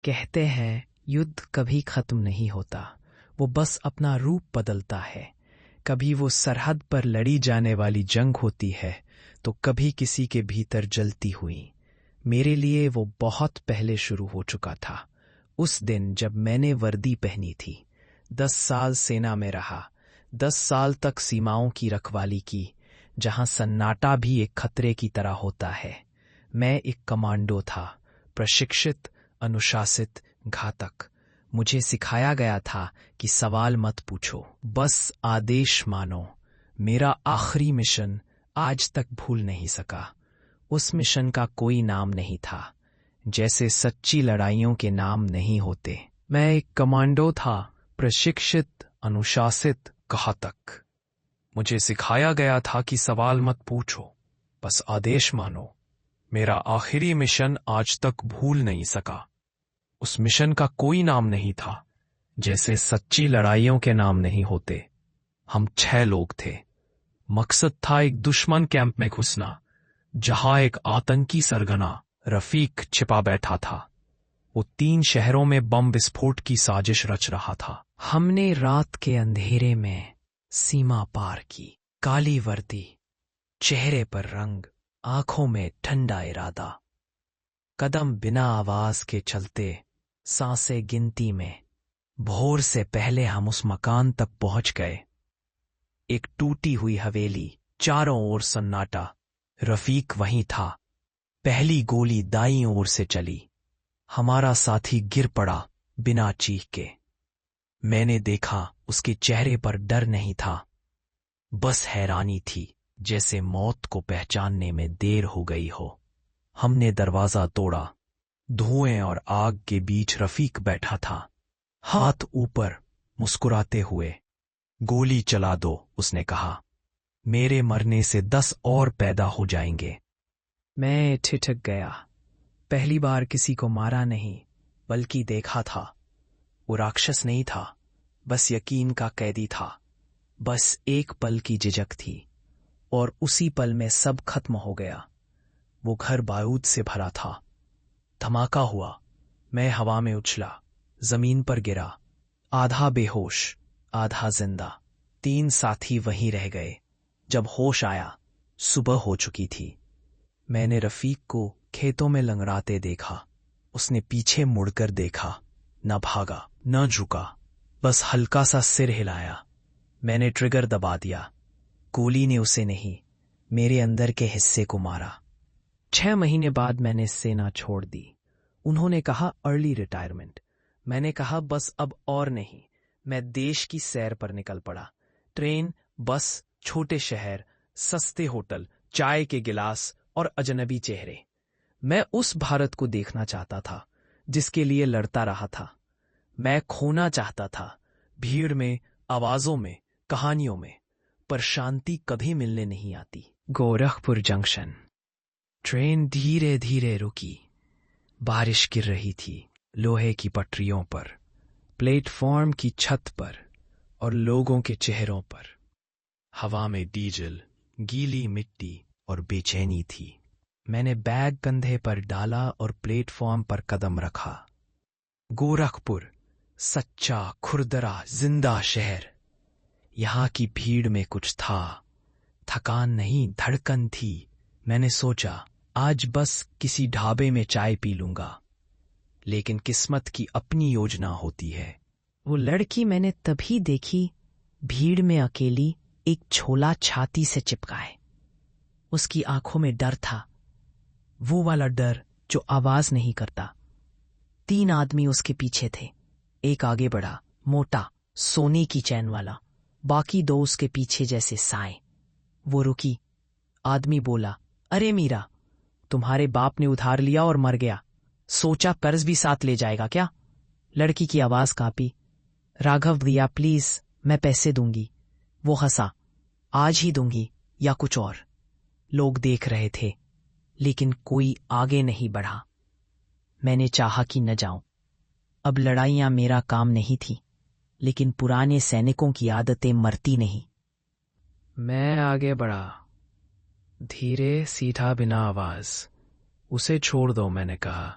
कहते हैं युद्ध कभी खत्म नहीं होता, वो बस अपना रूप बदलता है। कभी वो सरहद पर लड़ी जाने वाली जंग होती है, तो कभी किसी के भीतर जलती हुई। मेरे लिए वो बहुत पहले शुरू हो चुका था, उस दिन जब मैंने वर्दी पहनी थी। 10 साल सेना में रहा, 10 साल तक सीमाओं की रखवाली की, जहां सन्नाटा भी एक खतरे की तरह होता है। मैं एक कमांडो था, प्रशिक्षित, अनुशासित, घातक। मुझे सिखाया गया था कि सवाल मत पूछो, बस आदेश मानो। मेरा आखिरी मिशन आज तक भूल नहीं सका। उस मिशन का कोई नाम नहीं था, जैसे सच्ची लड़ाइयों के नाम नहीं होते। मैं एक कमांडो था, प्रशिक्षित, अनुशासित, घातक। मुझे सिखाया गया था कि सवाल मत पूछो, बस आदेश मानो। मेरा आखिरी मिशन आज तक भूल नहीं सका। उस मिशन का कोई नाम नहीं था, जैसे सच्ची लड़ाइयों के नाम नहीं होते। हम 6 लोग थे। मकसद था एक दुश्मन कैंप में घुसना, जहां एक आतंकी सरगना रफीक छिपा बैठा था। वो 3 शहरों में बम विस्फोट की साजिश रच रहा था। हमने रात के अंधेरे में सीमा पार की। काली वर्दी, चेहरे पर रंग, आंखों में ठंडा इरादा। कदम बिना आवाज के चलते, सांसें गिनती में। भोर से पहले हम उस मकान तक पहुंच गए। एक टूटी हुई हवेली, चारों ओर सन्नाटा। रफीक वहीं था। पहली गोली दाईं ओर से चली। हमारा साथी गिर पड़ा बिना चीख के। मैंने देखा उसके चेहरे पर डर नहीं था, बस हैरानी थी, जैसे मौत को पहचानने में देर हो गई हो। हमने दरवाजा तोड़ा। धुएं और आग के बीच रफीक बैठा था, हाथ ऊपर, मुस्कुराते हुए। गोली चला दो, उसने कहा। मेरे मरने से 10 और पैदा हो जाएंगे। मैं ठिठक गया। पहली बार किसी को मारा नहीं, बल्कि देखा था। वो राक्षस नहीं था, बस यकीन का कैदी था। बस एक पल की झिझक थी, और उसी पल में सब खत्म हो गया। वो घर बारूद से भरा था। धमाका हुआ। मैं हवा में उछला, जमीन पर गिरा, आधा बेहोश, आधा जिंदा। 3 साथी वहीं रह गए। जब होश आया, सुबह हो चुकी थी। मैंने रफीक को खेतों में लंगड़ाते देखा। उसने पीछे मुड़कर देखा, न भागा, न झुका, बस हल्का सा सिर हिलाया। मैंने ट्रिगर दबा दिया। गोली ने उसे नहीं, मेरे अंदर के हिस्से को मारा। 6 महीने बाद मैंने सेना छोड़ दी। उन्होंने कहा अर्ली रिटायरमेंट। मैंने कहा बस अब और नहीं। मैं देश की सैर पर निकल पड़ा। ट्रेन, बस, छोटे शहर, सस्ते होटल, चाय के गिलास और अजनबी चेहरे। मैं उस भारत को देखना चाहता था, जिसके लिए लड़ता रहा था। मैं खोना चाहता था, भीड़ में, आवाजों में, कहानियों में। पर शांति कभी मिलने नहीं आती। गोरखपुर जंक्शन। ट्रेन धीरे धीरे रुकी। बारिश गिर रही थी, लोहे की पटरियों पर, प्लेटफॉर्म की छत पर और लोगों के चेहरों पर। हवा में डीजल, गीली मिट्टी और बेचैनी थी। मैंने बैग कंधे पर डाला और प्लेटफॉर्म पर कदम रखा। गोरखपुर, सच्चा, खुरदरा, जिंदा शहर। यहां की भीड़ में कुछ था। थकान नहीं, धड़कन थी। मैंने सोचा, आज बस किसी ढाबे में चाय पी लूंगा। लेकिन किस्मत की अपनी योजना होती है। वो लड़की मैंने तभी देखी, भीड़ में अकेली, एक छोला छाती से चिपकाए। उसकी आंखों में डर था, वो वाला डर जो आवाज नहीं करता। 3 आदमी उसके पीछे थे। एक आगे बढ़ा, मोटा, सोने की चैन वाला। बाकी 2 उसके पीछे जैसे साए। वो रुकी। आदमी बोला, अरे मीरा, तुम्हारे बाप ने उधार लिया और मर गया, सोचा कर्ज भी साथ ले जाएगा क्या? लड़की की आवाज कांपी। राघव भैया प्लीज, मैं पैसे दूंगी। वो हंसा, आज ही दूंगी या कुछ और। लोग देख रहे थे, लेकिन कोई आगे नहीं बढ़ा। मैंने चाहा कि न जाऊं। अब लड़ाइयां मेरा काम नहीं थी, लेकिन पुराने सैनिकों की आदतें मरती नहीं। मैं आगे बढ़ा, धीरे, सीधा, बिना आवाज। उसे छोड़ दो, मैंने कहा।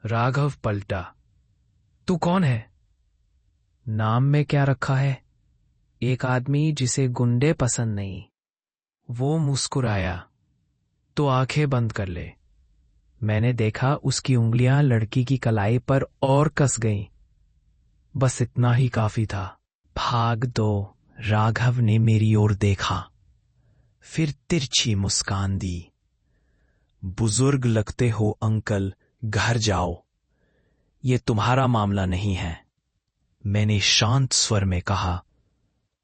राघव पलटा। तू कौन है? नाम में क्या रखा है? एक आदमी जिसे गुंडे पसंद नहीं। वो मुस्कुराया। तो आंखें बंद कर ले। मैंने देखा उसकी उंगलियां लड़की की कलाई पर और कस गईं। बस इतना ही काफी था। भाग दो। राघव ने मेरी ओर देखा, फिर तिरछी मुस्कान दी। बुजुर्ग लगते हो अंकल, घर जाओ, ये तुम्हारा मामला नहीं है। मैंने शांत स्वर में कहा।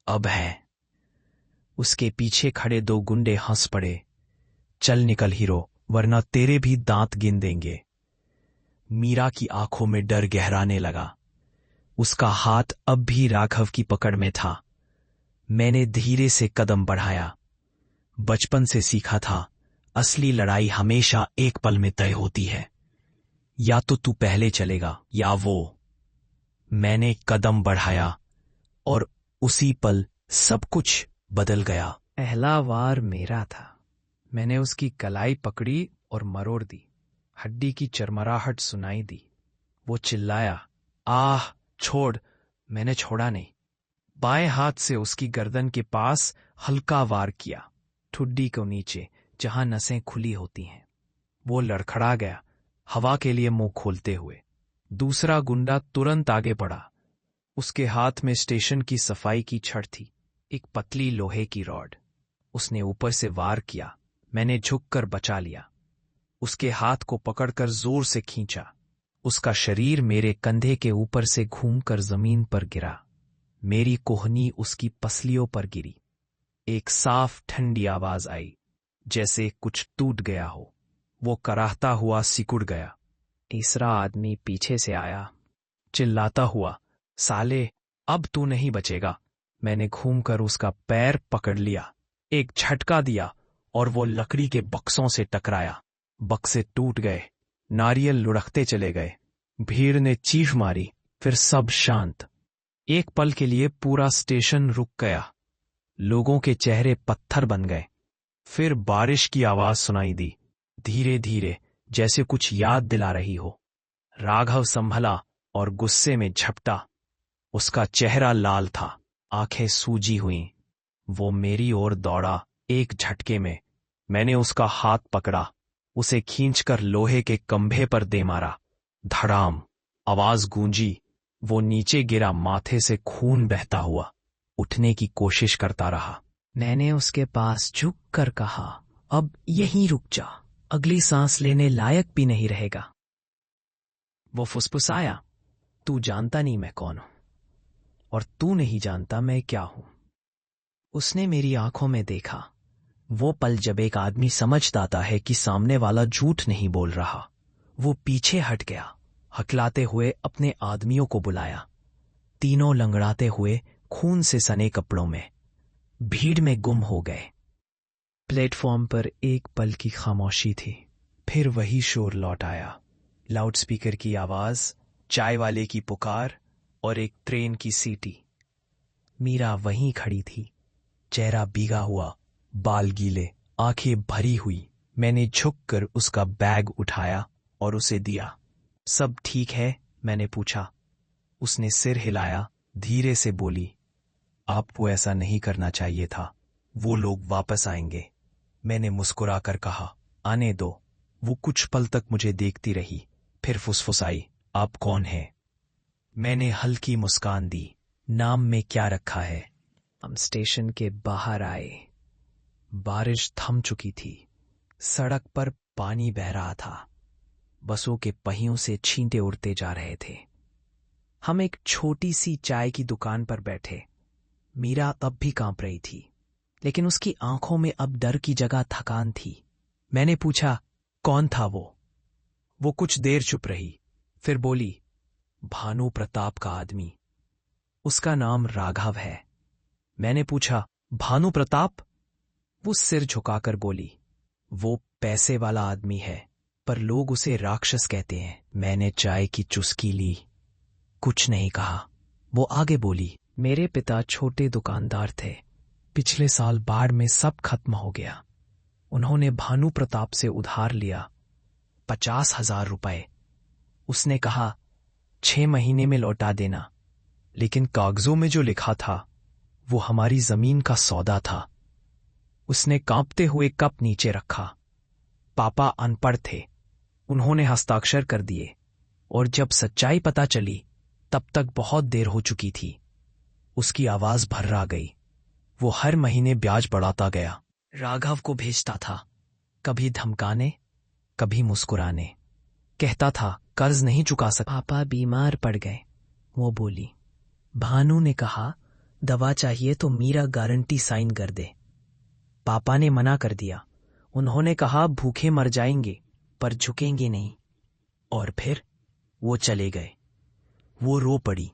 अब है। उसके पीछे खड़े दो गुंडे हंस पड़े। चल निकल हीरो, वरना तेरे भी दांत गिन देंगे। मीरा की आंखों में डर गहराने लगा। उसका हाथ अब भी राघव की पकड़ में था। मैंने धीरे से कदम बढ़ाया। बचपन से सीखा था, असली लड़ाई हमेशा एक पल में तय होती है। या तो तू पहले चलेगा या वो। मैंने कदम बढ़ाया और उसी पल सब कुछ बदल गया। पहला वार मेरा था। मैंने उसकी कलाई पकड़ी और मरोड़ दी। हड्डी की चरमराहट सुनाई दी। वो चिल्लाया, आह छोड़। मैंने छोड़ा नहीं। बाएं हाथ से उसकी गर्दन के पास हल्का वार किया, ठुड्डी को नीचे, जहां नसें खुली होती हैं। वो लड़खड़ा गया, हवा के लिए मुंह खोलते हुए। दूसरा गुंडा तुरंत आगे बढ़ा। उसके हाथ में स्टेशन की सफाई की छड़ थी, एक पतली लोहे की रॉड। उसने ऊपर से वार किया। मैंने झुककर बचा लिया। उसके हाथ को पकड़कर जोर से खींचा। उसका शरीर मेरे कंधे के ऊपर से घूमकर जमीन पर गिरा। मेरी कोहनी उसकी पसलियों पर गिरी। एक साफ ठंडी आवाज आई, जैसे कुछ टूट गया हो। वो कराहता हुआ सिकुड़ गया। तीसरा आदमी पीछे से आया, चिल्लाता हुआ, साले, अब तू नहीं बचेगा। मैंने घूमकर उसका पैर पकड़ लिया, एक झटका दिया और वो लकड़ी के बक्सों से टकराया। बक्से टूट गए, नारियल लुढ़कते चले गए। भीड़ ने चीख मारी, फिर सब शांत। एक पल के लिए पूरा स्टेशन रुक गया। लोगों के चेहरे पत्थर बन गए। फिर बारिश की आवाज सुनाई दी, धीरे धीरे, जैसे कुछ याद दिला रही हो। राघव संभला और गुस्से में झपटा। उसका चेहरा लाल था, आंखें सूजी हुईं। वो मेरी ओर दौड़ा। एक झटके में मैंने उसका हाथ पकड़ा, उसे खींचकर लोहे के कंभे पर दे मारा। धड़ाम आवाज गूंजी। वो नीचे गिरा, माथे से खून बहता हुआ। उठने की कोशिश करता रहा। मैंने उसके पास झुक कर कहा, अब यहीं रुक जा, अगली सांस लेने लायक भी नहीं रहेगा। वो फुसफुसाया, तू जानता नहीं मैं कौन हूं, और तू नहीं जानता मैं क्या हूं। उसने मेरी आंखों में देखा। वो पल जब एक आदमी समझ जाता है कि सामने वाला झूठ नहीं बोल रहा। वो पीछे हट गया, हकलाते हुए अपने आदमियों को बुलाया। तीनों लंगड़ाते हुए, खून से सने कपड़ों में, भीड़ में गुम हो गए। प्लेटफॉर्म पर एक पल की खामोशी थी, फिर वही शोर लौट आया। लाउडस्पीकर की आवाज, चाय वाले की पुकार और एक ट्रेन की सीटी। मीरा वहीं खड़ी थी, चेहरा भीगा हुआ, बाल गीले, आंखें भरी हुई। मैंने झुककर उसका बैग उठाया और उसे दिया। सब ठीक है? मैंने पूछा। उसने सिर हिलाया, धीरे से बोली, आपको ऐसा नहीं करना चाहिए था। वो लोग वापस आएंगे। मैंने मुस्कुराकर कहा, आने दो। वो कुछ पल तक मुझे देखती रही, फिर फुसफुसाई, आप कौन हैं? मैंने हल्की मुस्कान दी। नाम में क्या रखा है? हम स्टेशन के बाहर आए। बारिश थम चुकी थी। सड़क पर पानी बह रहा था। बसों के पहियों से छींटे उड़ते जा रहे थे। हम एक छोटी सी चाय की दुकान पर बैठे। मीरा अब भी कांप रही थी, लेकिन उसकी आंखों में अब डर की जगह थकान थी। मैंने पूछा, कौन था वो? वो कुछ देर चुप रही, फिर बोली, भानु प्रताप का आदमी। उसका नाम राघव है। मैंने पूछा, भानु प्रताप? वो सिर झुकाकर बोली, वो पैसे वाला आदमी है, पर लोग उसे राक्षस कहते हैं। मैंने चाय की चुस्की ली, कुछ नहीं कहा। वो आगे बोली, मेरे पिता छोटे दुकानदार थे। पिछले साल बाढ़ में सब खत्म हो गया। उन्होंने भानु प्रताप से उधार लिया, 50,000 रुपए। उसने कहा, 6 महीने में लौटा देना। लेकिन कागजों में जो लिखा था वो हमारी जमीन का सौदा था। उसने कांपते हुए कप नीचे रखा। पापा अनपढ़ थे, उन्होंने हस्ताक्षर कर दिए, और जब सच्चाई पता चली तब तक बहुत देर हो चुकी थी। उसकी आवाज भर्रा गई। वो हर महीने ब्याज बढ़ाता गया। राघव को भेजता था, कभी धमकाने, कभी मुस्कुराने। कहता था कर्ज नहीं चुका सकता। पापा बीमार पड़ गए, वो बोली। भानु ने कहा, दवा चाहिए तो मीरा गारंटी साइन कर दे। पापा ने मना कर दिया। उन्होंने कहा भूखे मर जाएंगे पर झुकेंगे नहीं। और फिर वो चले गए। वो रो पड़ी।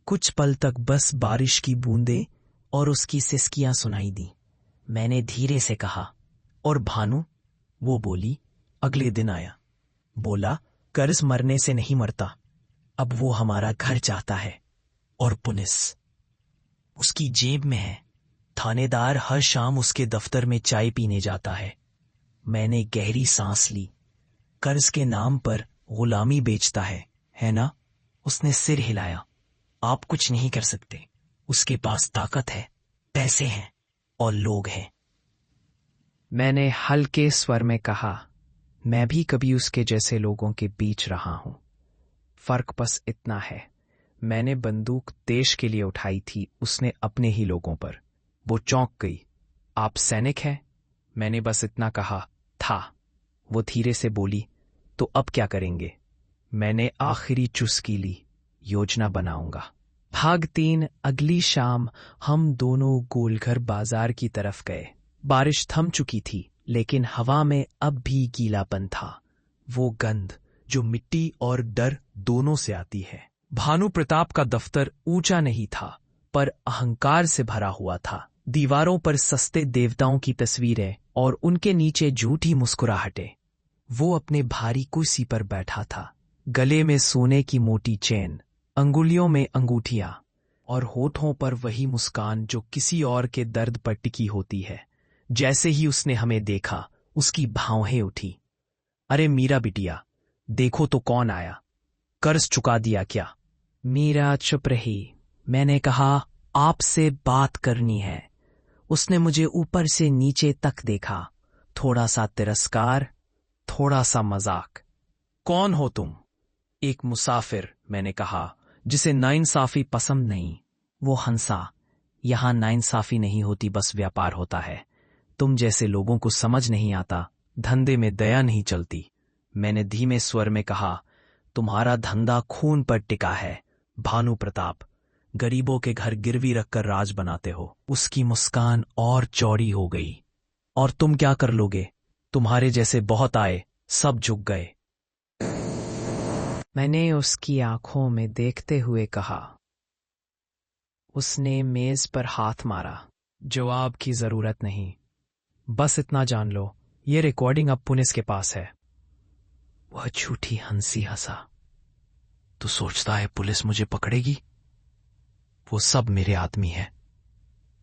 कुछ पल तक बस बारिश की बूंदें और उसकी सिसकियां सुनाई दी। मैंने धीरे से कहा, और भानु? वो बोली। अगले दिन आया, बोला कर्ज मरने से नहीं मरता, अब वो हमारा घर चाहता है, और पुलिस उसकी जेब में है। थानेदार हर शाम उसके दफ्तर में चाय पीने जाता है। मैंने गहरी सांस ली। कर्ज के नाम पर गुलामी बेचता है ना? उसने सिर हिलाया। आप कुछ नहीं कर सकते। उसके पास ताकत है, पैसे हैं और लोग हैं। मैंने हल्के स्वर में कहा, मैं भी कभी उसके जैसे लोगों के बीच रहा हूं। फर्क बस इतना है, मैंने बंदूक देश के लिए उठाई थी, उसने अपने ही लोगों पर। वो चौंक गई। आप सैनिक हैं? मैंने बस इतना कहा, था। वो धीरे से बोली, तो अब क्या करेंगे? मैंने आखिरी चुस्की ली, योजना बनाऊंगा। भाग 3। अगली शाम हम दोनों गोलघर बाजार की तरफ गए। बारिश थम चुकी थी, लेकिन हवा में अब भी गीलापन था, वो गंध जो मिट्टी और डर दोनों से आती है। भानु प्रताप का दफ्तर ऊंचा नहीं था, पर अहंकार से भरा हुआ था। दीवारों पर सस्ते देवताओं की तस्वीरें और उनके नीचे झूठी मुस्कुराहटें। वो अपने भारी कुर्सी पर बैठा था, गले में सोने की मोटी चेन, अंगुलियों में अंगूठियां, और होठों पर वही मुस्कान जो किसी और के दर्द पर टिकी होती है। जैसे ही उसने हमें देखा, उसकी भौहें उठी। अरे मीरा बिटिया, देखो तो कौन आया। कर्ज चुका दिया क्या? मीरा चुप रही। मैंने कहा, आपसे बात करनी है। उसने मुझे ऊपर से नीचे तक देखा, थोड़ा सा तिरस्कार, थोड़ा सा मजाक। कौन हो तुम? एक मुसाफिर, मैंने कहा, जिसे नाइंसाफी पसंद नहीं। वो हंसा। यहां नाइंसाफी नहीं होती, बस व्यापार होता है। तुम जैसे लोगों को समझ नहीं आता, धंधे में दया नहीं चलती। मैंने धीमे स्वर में कहा, तुम्हारा धंधा खून पर टिका है भानु प्रताप। गरीबों के घर गिरवी रखकर राज बनाते हो। उसकी मुस्कान और चौड़ी हो गई। और तुम क्या कर लोगे? तुम्हारे जैसे बहुत आए, सब झुक गए। मैंने उसकी आंखों में देखते हुए कहा। उसने मेज पर हाथ मारा। जवाब की जरूरत नहीं, बस इतना जान लो, ये रिकॉर्डिंग अब पुलिस के पास है। वह झूठी हंसी हंसा। तू सोचता है पुलिस मुझे पकड़ेगी? वो सब मेरे आदमी है,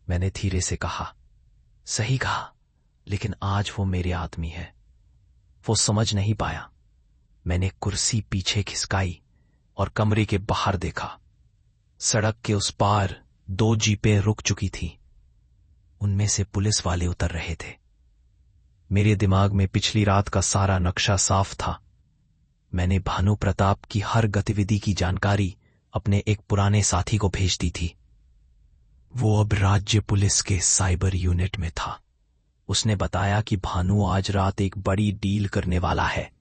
मैंने धीरे से कहा। सही कहा, लेकिन आज वो मेरे आदमी है। वो समझ नहीं पाया। मैंने कुर्सी पीछे खिसकाई और कमरे के बाहर देखा। सड़क के उस पार 2 जीपें रुक चुकी थी। उनमें से पुलिस वाले उतर रहे थे। मेरे दिमाग में पिछली रात का सारा नक्शा साफ था। मैंने भानु प्रताप की हर गतिविधि की जानकारी अपने एक पुराने साथी को भेज दी थी। वो अब राज्य पुलिस के साइबर यूनिट में था। उसने बताया कि भानु आज रात एक बड़ी डील करने वाला है,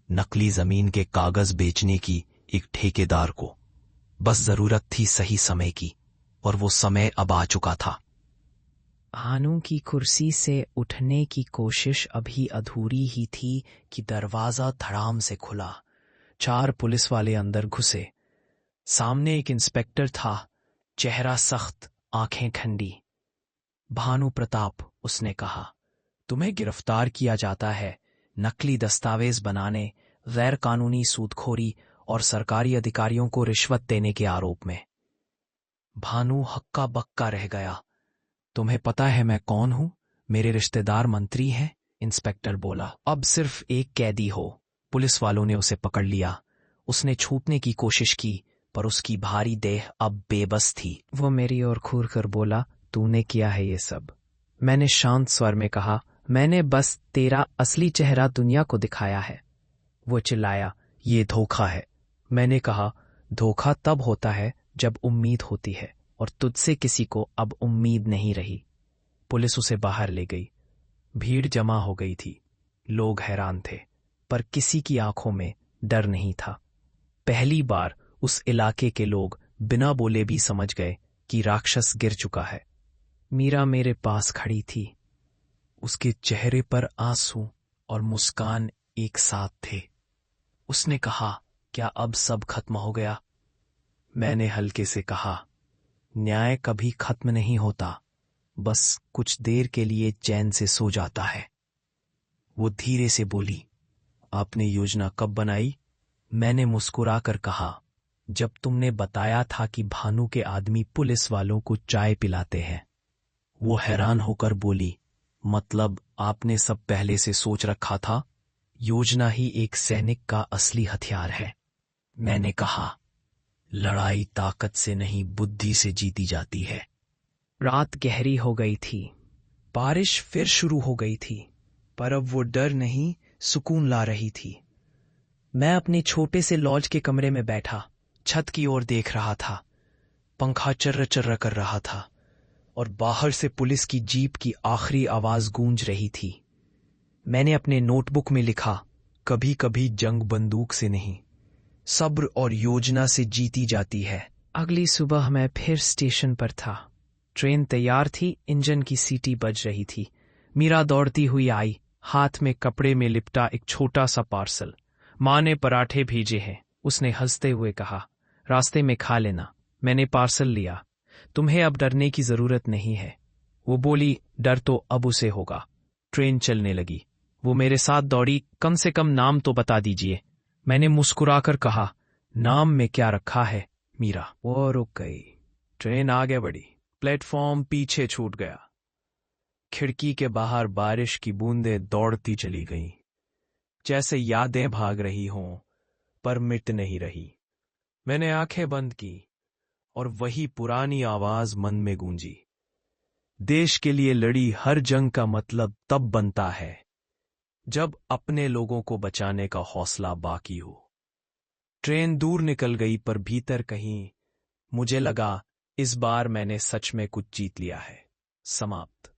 नकली जमीन के कागज बेचने की एक ठेकेदार को। बस जरूरत थी सही समय की, और वो समय अब आ चुका था। भानु की कुर्सी से उठने की कोशिश अभी अधूरी ही थी कि दरवाजा धड़ाम से खुला। 4 पुलिस वाले अंदर घुसे। सामने एक इंस्पेक्टर था, चेहरा सख्त, आंखें ठंडी। भानु प्रताप, उसने कहा, तुम्हें गिरफ्तार किया जाता है नकली दस्तावेज बनाने, गैर कानूनी सूदखोरी और सरकारी अधिकारियों को रिश्वत देने के आरोप में। भानु हक्का बक्का रह गया। तुम्हें पता है मैं कौन हूं? मेरे रिश्तेदार मंत्री हैं, इंस्पेक्टर बोला। अब सिर्फ एक कैदी हो। पुलिस वालों ने उसे पकड़ लिया। उसने छूटने की कोशिश की, पर उसकी भारी देह अब बेबस थी। वो मेरी ओर घूर कर बोला, तूने किया है ये सब? मैंने शांत स्वर में कहा, मैंने बस तेरा असली चेहरा दुनिया को दिखाया है। वो चिल्लाया, ये धोखा है। मैंने कहा, धोखा तब होता है जब उम्मीद होती है, और तुझसे किसी को अब उम्मीद नहीं रही। पुलिस उसे बाहर ले गई। भीड़ जमा हो गई थी। लोग हैरान थे, पर किसी की आंखों में डर नहीं था। पहली बार उस इलाके के लोग बिना बोले भी समझ गए कि राक्षस गिर चुका है। मीरा मेरे पास खड़ी थी। उसके चेहरे पर आंसू और मुस्कान एक साथ थे। उसने कहा, क्या अब सब खत्म हो गया? मैंने हल्के से कहा, न्याय कभी खत्म नहीं होता, बस कुछ देर के लिए चैन से सो जाता है। वो धीरे से बोली, आपने योजना कब बनाई? मैंने मुस्कुराकर कहा, जब तुमने बताया था कि भानु के आदमी पुलिस वालों को चाय पिलाते हैं। वो हैरान होकर बोली, मतलब आपने सब पहले से सोच रखा था? योजना ही एक सैनिक का असली हथियार है। मैंने कहा, लड़ाई ताकत से नहीं बुद्धि से जीती जाती है। रात गहरी हो गई थी। बारिश फिर शुरू हो गई थी, पर अब वो डर नहीं, सुकून ला रही थी। मैं अपने छोटे से लॉज के कमरे में बैठा, छत की ओर देख रहा था। पंखा चर्र चर्र कर रहा था, और बाहर से पुलिस की जीप की आखिरी आवाज गूंज रही थी। मैंने अपने नोटबुक में लिखा, कभी कभी जंग बंदूक से नहीं, सब्र और योजना से जीती जाती है। अगली सुबह मैं फिर स्टेशन पर था। ट्रेन तैयार थी, इंजन की सीटी बज रही थी। मीरा दौड़ती हुई आई, हाथ में कपड़े में लिपटा एक छोटा सा पार्सल। माँ ने पराठे भेजे हैं, उसने हंसते हुए कहा, रास्ते में खा लेना। मैंने पार्सल लिया। तुम्हें अब डरने की जरूरत नहीं है। वो बोली, डर तो अब उसे होगा। ट्रेन चलने लगी। वो मेरे साथ दौड़ी, कम से कम नाम तो बता दीजिए। मैंने मुस्कुराकर कहा, नाम में क्या रखा है मीरा। वो रुक गई। ट्रेन आगे बढ़ी। प्लेटफॉर्म पीछे छूट गया। खिड़की के बाहर बारिश की बूंदें दौड़ती चली गईं, जैसे यादें भाग रही हों, पर मिट नहीं रही। मैंने आंखें बंद की, और वही पुरानी आवाज मन में गूंजी, देश के लिए लड़ी हर जंग का मतलब तब बनता है जब अपने लोगों को बचाने का हौसला बाकी हो। ट्रेन दूर निकल गई, पर भीतर कहीं मुझे लगा, इस बार मैंने सच में कुछ जीत लिया है। समाप्त।